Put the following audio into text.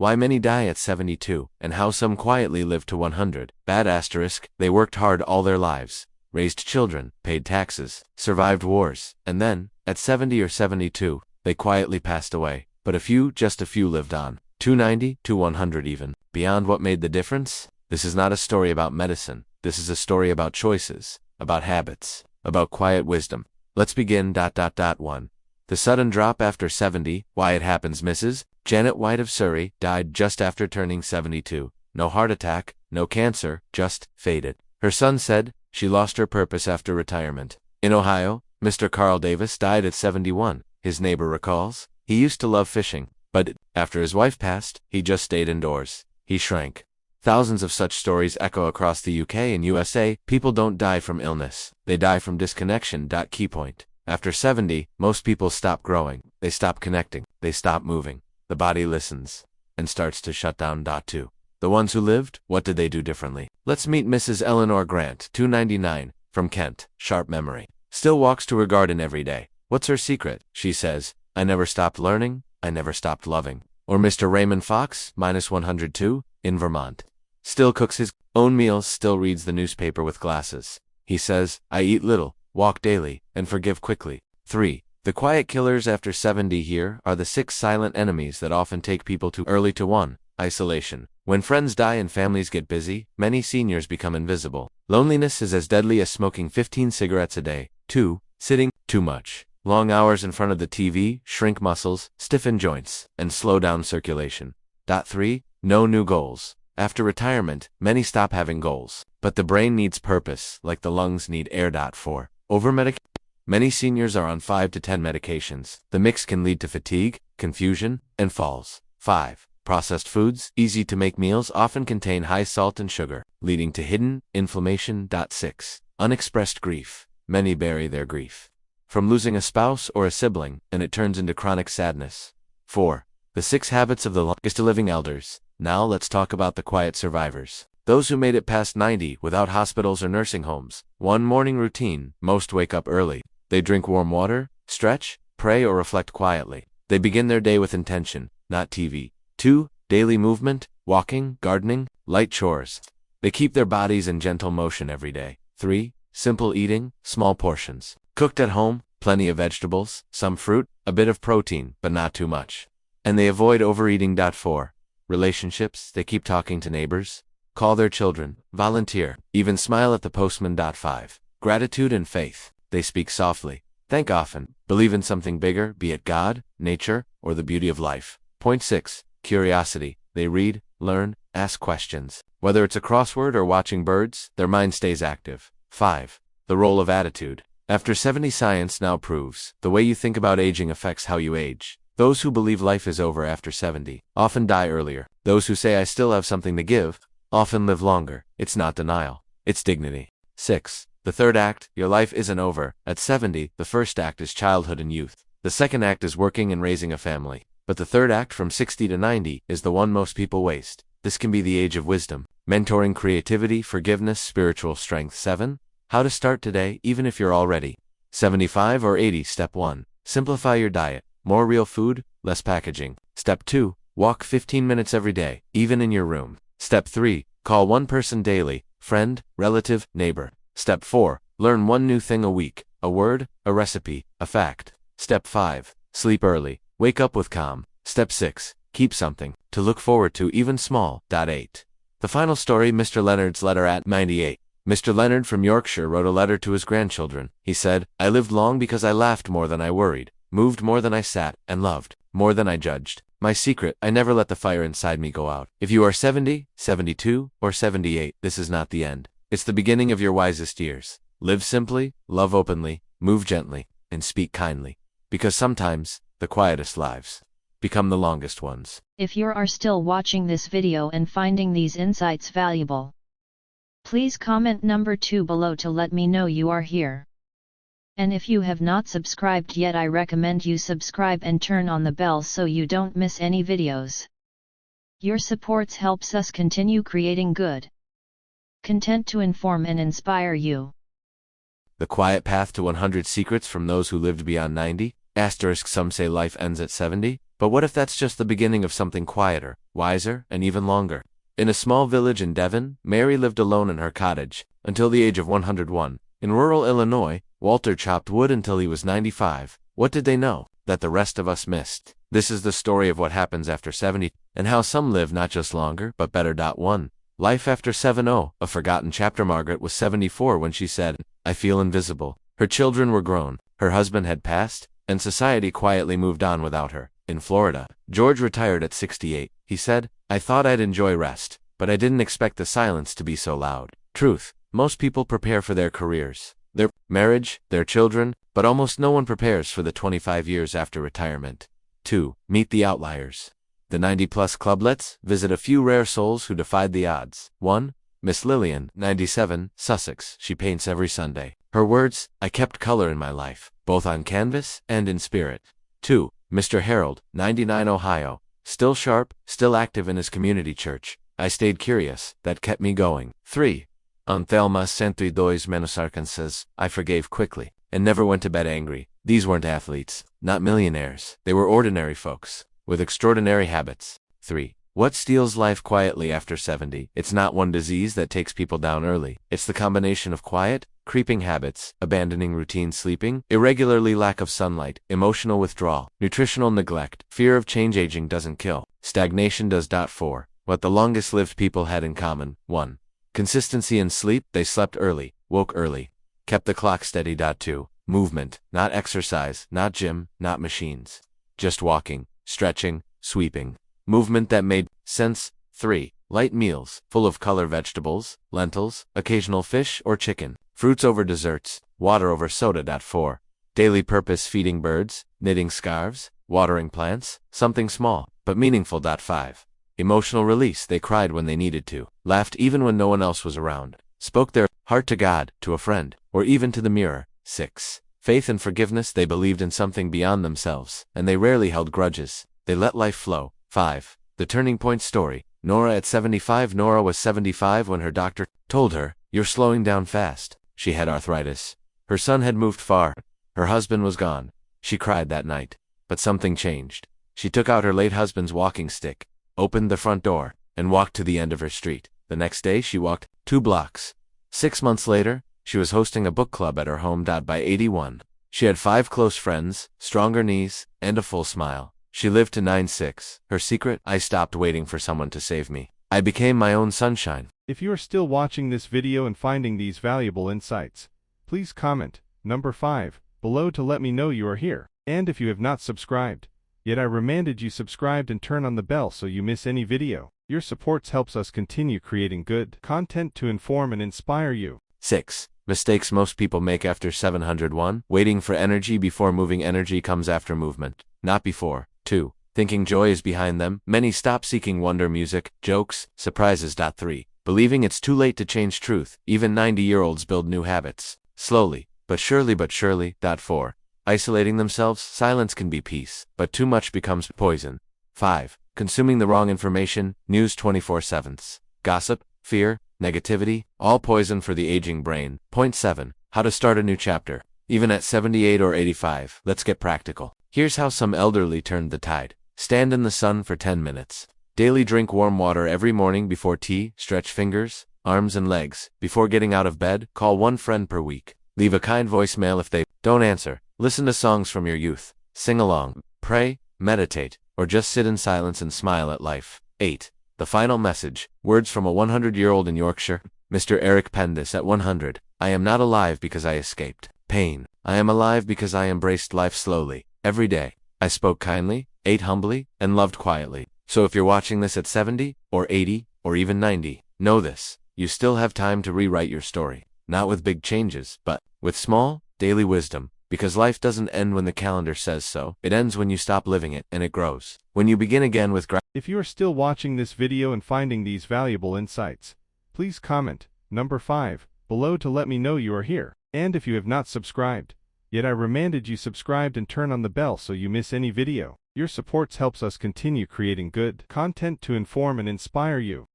Why many die at 72, and how some quietly live to 100. Bad asterisk, they worked hard all their lives, raised children, paid taxes, survived wars, and then, at 70 or 72, they quietly passed away. But a few, just a few lived on. 290 to 100 even. Beyond what made the difference? This is not a story about medicine. This is a story about choices, about habits, about quiet wisdom. Let's begin. 1. The sudden drop after 70, why it happens. Mrs. Janet White of Surrey died just after turning 72. No heart attack, no cancer, just faded. Her son said she lost her purpose after retirement. In Ohio, Mr. Carl Davis died at 71. His neighbor recalls, he used to love fishing, but after his wife passed, he just stayed indoors. He shrank. Thousands of such stories echo across the UK and USA. People don't die from illness. They die from disconnection. Key point. After 70, most people stop growing. They stop connecting. They stop moving. The body listens and starts to shut down. 2. The ones who lived, what did they do differently? Let's meet Mrs. Eleanor Grant, 299, from Kent, sharp memory. Still walks to her garden every day. What's her secret? She says, I never stopped learning, I never stopped loving. Or Mr. Raymond Fox, -102, in Vermont. Still cooks his own meals, still reads the newspaper with glasses. He says, I eat little, walk daily, and forgive quickly. 3. The quiet killers after 70 here are the 6 silent enemies that often take people too early to 1. Isolation. When friends die and families get busy, many seniors become invisible. Loneliness is as deadly as smoking 15 cigarettes a day. 2. Sitting too much. Long hours in front of the TV shrink muscles, stiffen joints, and slow down circulation. 3. No new goals. After retirement, many stop having goals. But the brain needs purpose, like the lungs need air. 4. Overmedication. Many seniors are on 5 to 10 medications. The mix can lead to fatigue, confusion, and falls. 5. Processed foods, easy to make meals often contain high salt and sugar, leading to hidden inflammation. 6. Unexpressed grief. Many bury their grief from losing a spouse or a sibling, and it turns into chronic sadness. 4. The 6 habits of the longest living elders. Now let's talk about the quiet survivors. Those who made it past 90 without hospitals or nursing homes. 1. Morning routine. Most wake up early. They drink warm water, stretch, pray, or reflect quietly. They begin their day with intention, not TV. 2. Daily movement, walking, gardening, light chores. They keep their bodies in gentle motion every day. 3. Simple eating, small portions. Cooked at home, plenty of vegetables, some fruit, a bit of protein, but not too much. And they avoid overeating. 4. Relationships, they keep talking to neighbors, call their children, volunteer, even smile at the postman. 5. Gratitude and faith, they speak softly, thank often, believe in something bigger, be it God, nature, or the beauty of life. 6. Curiosity, they read, learn, ask questions. Whether it's a crossword or watching birds, their mind stays active. 5. The role of attitude. After 70, science now proves the way you think about aging affects how you age. Those who believe life is over after 70 often die earlier. Those who say I still have something to give often live longer. It's not denial, it's dignity. 6. The third act, your life isn't over. At 70, the first act is childhood and youth. The second act is working and raising a family. But the third act from 60 to 90 is the one most people waste. This can be the age of wisdom, mentoring, creativity, forgiveness, spiritual strength. 7. How to start today, even if you're already 75 or 80. Step 1. Simplify your diet. More real food, less packaging. Step 2. Walk 15 minutes every day, even in your room. Step 3. Call one person daily, friend, relative, neighbor. Step 4. Learn one new thing a week, a word, a recipe, a fact. Step 5. Sleep early, wake up with calm. Step 6. Keep something to look forward to, even small. 8. The final story, Mr. Leonard's letter at 98. Mr. Leonard from Yorkshire wrote a letter to his grandchildren. He said, I lived long because I laughed more than I worried, moved more than I sat, and loved more than I judged. My secret, I never let the fire inside me go out. If you are 70, 72, or 78, this is not the end. It's the beginning of your wisest years. Live simply, love openly, move gently, and speak kindly. Because sometimes, the quietest lives become the longest ones. If you are still watching this video and finding these insights valuable, please comment number 2 below to let me know you are here. And if you have not subscribed yet, I recommend you subscribe and turn on the bell so you don't miss any videos. Your supports helps us continue creating good content to inform and inspire you. The quiet path to 100 secrets from those who lived beyond 90. Asterisk, some say life ends at 70, but what if that's just the beginning of something quieter, wiser, and even longer. In a small village in Devon, Mary lived alone in her cottage until the age of 101. In rural Illinois, Walter chopped wood until he was 95. What did they know that the rest of us missed? This is the story of what happens after 70, and how some live not just longer, but better. 1. Life after 70, a forgotten chapter. Margaret was 74 when she said, "I feel invisible." Her children were grown, her husband had passed, and society quietly moved on without her. In Florida, George retired at 68. He said, "I thought I'd enjoy rest, but I didn't expect the silence to be so loud." Truth. Most people prepare for their careers, their marriage, their children, but almost no one prepares for the 25 years after retirement. 2. Meet the outliers. The 90-plus clublets visit a few rare souls who defied the odds. 1. Miss Lillian, 97, Sussex. She paints every Sunday. Her words, "I kept color in my life, both on canvas and in spirit." 2. Mr. Harold, 99, Ohio. Still sharp, still active in his community church. "I stayed curious, that kept me going." 3. Thelma, 102 menos Arkansas. "I forgave quickly, and never went to bed angry." These weren't athletes, not millionaires. They were ordinary folks, with extraordinary habits. 3. What steals life quietly after 70? It's not one disease that takes people down early. It's the combination of quiet, creeping habits, abandoning routine sleeping, irregularly lack of sunlight, emotional withdrawal, nutritional neglect, fear of change. Aging doesn't kill. Stagnation does. 4. What the longest-lived people had in common. 1. Consistency in sleep. They slept early, woke early, kept the clock steady. 2. Movement, not exercise, not gym, not machines. Just walking, stretching, sweeping. Movement that made sense. 3. Light meals, full of color. Vegetables, lentils, occasional fish or chicken, fruits over desserts, water over soda. 4. Daily purpose, feeding birds, knitting scarves, watering plants, something small, but meaningful. 5. Emotional release. They cried when they needed to, laughed even when no one else was around, spoke their heart to God, to a friend, or even to the mirror. 6. Faith and forgiveness. They believed in something beyond themselves, and they rarely held grudges. They let life flow. 5. The turning point story. Nora at 75. Nora was 75 when her doctor told her, "You're slowing down fast." She had arthritis. Her son had moved far. Her husband was gone. She cried that night. But something changed. She took out her late husband's walking stick, opened the front door, and walked to the end of her street. The next day she walked 2 blocks. 6 months later, she was hosting a book club at her home. By 81, she had 5 close friends, stronger knees, and a full smile. She lived to 96. Her secret? I stopped waiting for someone to save me. I became my own sunshine. If you are still watching this video and finding these valuable insights, please comment number 5 below to let me know you are here. And if you have not subscribed yet, I reminded you subscribe and turn on the bell so you miss any video. Your support helps us continue creating good content to inform and inspire you. 6. Mistakes most people make after 701. Waiting for energy before moving. Energy comes after movement, not before. 2. Thinking joy is behind them. Many stop seeking wonder, music, jokes, surprises. 3. Believing it's too late to change truth. Even 90-year-olds build new habits, slowly, but surely. 4. Isolating themselves. Silence can be peace, but too much becomes poison. 5. Consuming the wrong information. News 24/7. Gossip, fear, negativity, all poison for the aging brain. Point 7. How to start a new chapter. Even at 78 or 85. Let's get practical. Here's how some elderly turned the tide. Stand in the sun for 10 minutes. Daily drink warm water every morning before tea. Stretch fingers, arms and legs before getting out of bed. Call one friend per week. Leave a kind voicemail if they don't answer. Listen to songs from your youth. Sing along, pray, meditate, or just sit in silence and smile at life. 8. The final message. Words from a 100-year-old in Yorkshire, Mr. Eric Pendis at 100. I am not alive because I escaped pain. I am alive because I embraced life slowly, every day. I spoke kindly, ate humbly, and loved quietly. So if you're watching this at 70, or 80, or even 90, know this. You still have time to rewrite your story. Not with big changes, but with small, daily wisdom. Because life doesn't end when the calendar says so. It ends when you stop living it, and it grows. When you begin again with If you are still watching this video and finding these valuable insights, please comment number 5 below to let me know you are here. And if you have not subscribed yet, I reminded you subscribe and turn on the bell so you miss any video. Your support helps us continue creating good content to inform and inspire you.